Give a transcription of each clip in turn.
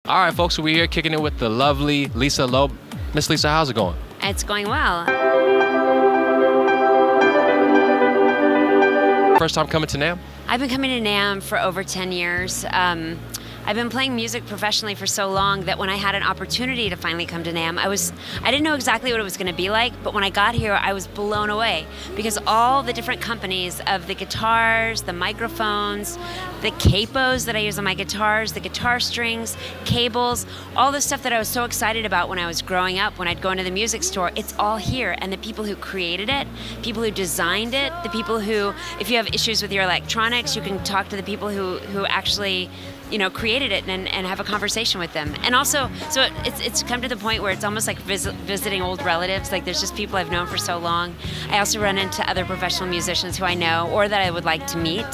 All right, folks, so we're here kicking it with the lovely Lisa Loeb. Miss Lisa, how's it going? It's going well. First time coming to NAMM? I've been coming to NAMM for over 10 years. I've been playing music professionally for so long that when I had an opportunity to finally come to NAMM, I didn't know exactly what it was going to be like, but when I got here, I was blown away because all the different companies of the guitars, the microphones, the capos that I use on my guitars, the guitar strings, cables, all the stuff that I was so excited about when I was growing up, when I'd go into the music store, it's all here. And the people who created it, people who designed it, the people who, if you have issues with your electronics, you can talk to the people who actually created it and have a conversation with them. And also, so it's come to the point where it's almost like visiting old relatives. Like there's just people I've known for so long. I also run into other professional musicians who I know or that I would like to meet.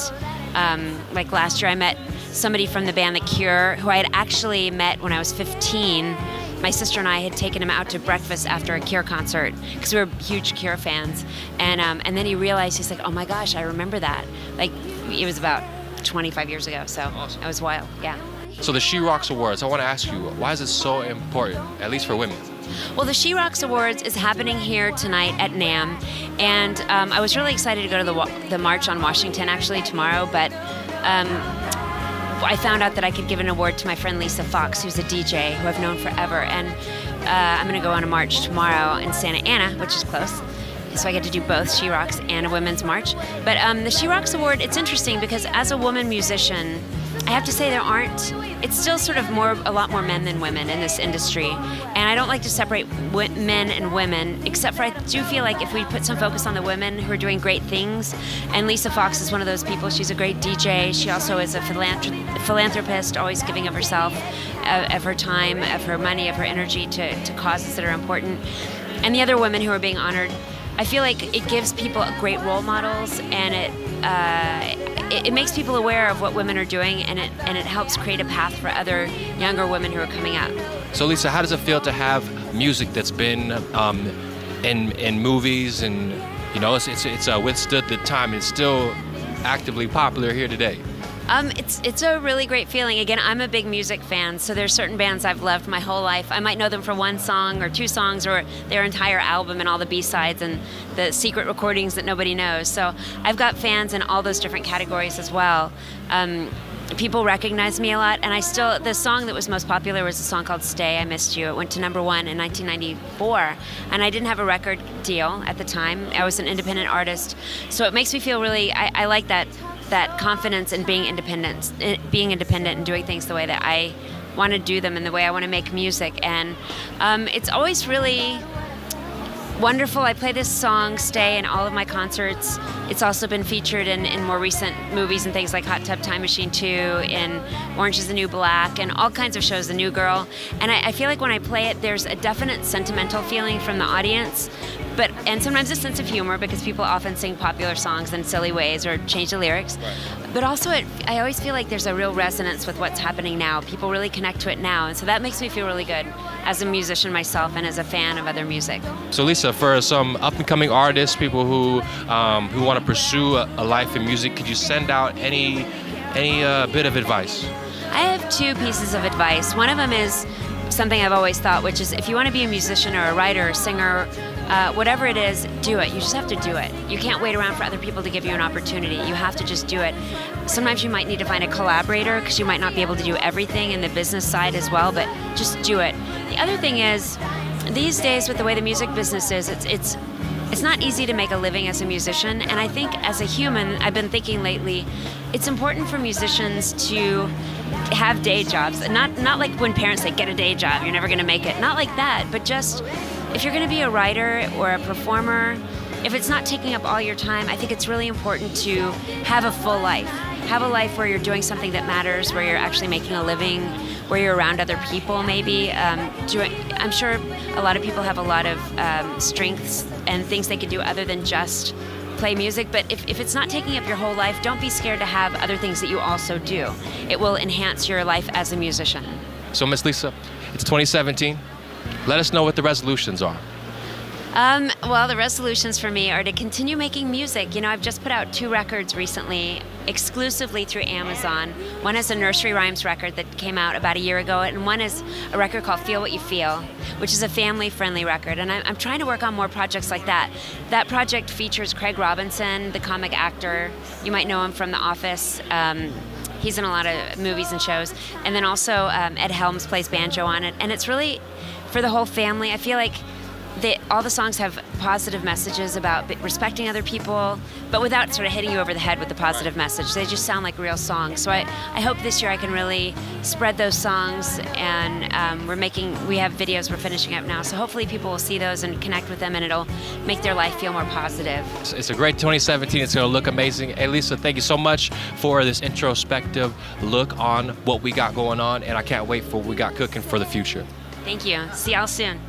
Like last year I met somebody from the band The Cure who I had actually met when I was 15. My sister and I had taken him out to breakfast after a Cure concert because we were huge Cure fans. And then he realized, he's like, oh my gosh, I remember that. Like it was about 25 years ago, so awesome. It was wild, yeah. So the She Rocks Awards, I want to ask you, why is it so important, at least for women? Well, the She Rocks Awards is happening here tonight at NAMM, and I was really excited to go to the March on Washington actually tomorrow, but I found out that I could give an award to my friend Lisa Fox, who's a DJ who I've known forever, and I'm going to go on a march tomorrow in Santa Ana, which is close. So I get to do both She Rocks and a women's march. But the She Rocks Award, it's interesting because as a woman musician, I have to say it's still sort of a lot more men than women in this industry. And I don't like to separate men and women, except for I do feel like if we put some focus on the women who are doing great things, and Lisa Fox is one of those people, she's a great DJ, she also is a philanthropist, always giving of herself, of her time, of her money, of her energy to causes that are important. And the other women who are being honored, I feel like it gives people great role models, and it makes people aware of what women are doing, and it helps create a path for other younger women who are coming up. So Lisa, how does it feel to have music that's been in movies and it's withstood the time and still actively popular here today? It's a really great feeling. Again, I'm a big music fan, so there's certain bands I've loved my whole life. I might know them for one song or two songs or their entire album and all the B-sides and the secret recordings that nobody knows. So I've got fans in all those different categories as well. People recognize me a lot, and the song that was most popular was a song called Stay, I Missed You. It went to #1 in 1994, and I didn't have a record deal at the time. I was an independent artist, so it makes me feel really, I like that confidence in being independent and doing things the way that I want to do them and the way I want to make music. And it's always really wonderful. I play this song, Stay, in all of my concerts. It's also been featured in more recent movies and things like Hot Tub Time Machine 2, in Orange is the New Black, and all kinds of shows, The New Girl. And I feel like when I play it, there's a definite sentimental feeling from the audience, and sometimes a sense of humor because people often sing popular songs in silly ways or change the lyrics. Right. But also, I always feel like there's a real resonance with what's happening now. People really connect to it now, and so that makes me feel really good as a musician myself and as a fan of other music. So Lisa, for some up-and-coming artists, people who want to pursue a life in music, could you send out any bit of advice? I have two pieces of advice. One of them is something I've always thought, which is if you want to be a musician or a writer or singer, whatever it is, do it. You just have to do it. You can't wait around for other people to give you an opportunity. You have to just do it. Sometimes you might need to find a collaborator because you might not be able to do everything in the business side as well, but just do it. The other thing is, these days with the way the music business is, it's not easy to make a living as a musician, and I think as a human, I've been thinking lately, it's important for musicians to have day jobs. Not like when parents say, get a day job, you're never going to make it. Not like that, but just if you're going to be a writer or a performer, if it's not taking up all your time, I think it's really important to have a full life. Have a life where you're doing something that matters, where you're actually making a living, where you're around other people maybe. I'm sure a lot of people have a lot of strengths and things they can do other than just play music, but if it's not taking up your whole life, don't be scared to have other things that you also do. It will enhance your life as a musician. So Miss Lisa, it's 2017. Let us know what the resolutions are. Well, the resolutions for me are to continue making music. You know, I've just put out 2 records recently, exclusively through Amazon. One is a nursery rhymes record that came out about a year ago, and one is a record called Feel What You Feel, which is a family-friendly record. And I'm trying to work on more projects like that. That project features Craig Robinson, the comic actor. You might know him from The Office. He's in a lot of movies and shows. And then also Ed Helms plays banjo on it. And it's really for the whole family. I feel like all the songs have positive messages about respecting other people, but without sort of hitting you over the head with the positive message. They just sound like real songs. So I hope this year I can really spread those songs, and we have videos we're finishing up now. So hopefully people will see those and connect with them, and it'll make their life feel more positive. It's a great 2017. It's going to look amazing. Hey, Lisa, thank you so much for this introspective look on what we got going on, and I can't wait for what we got cooking for the future. Thank you. See y'all soon.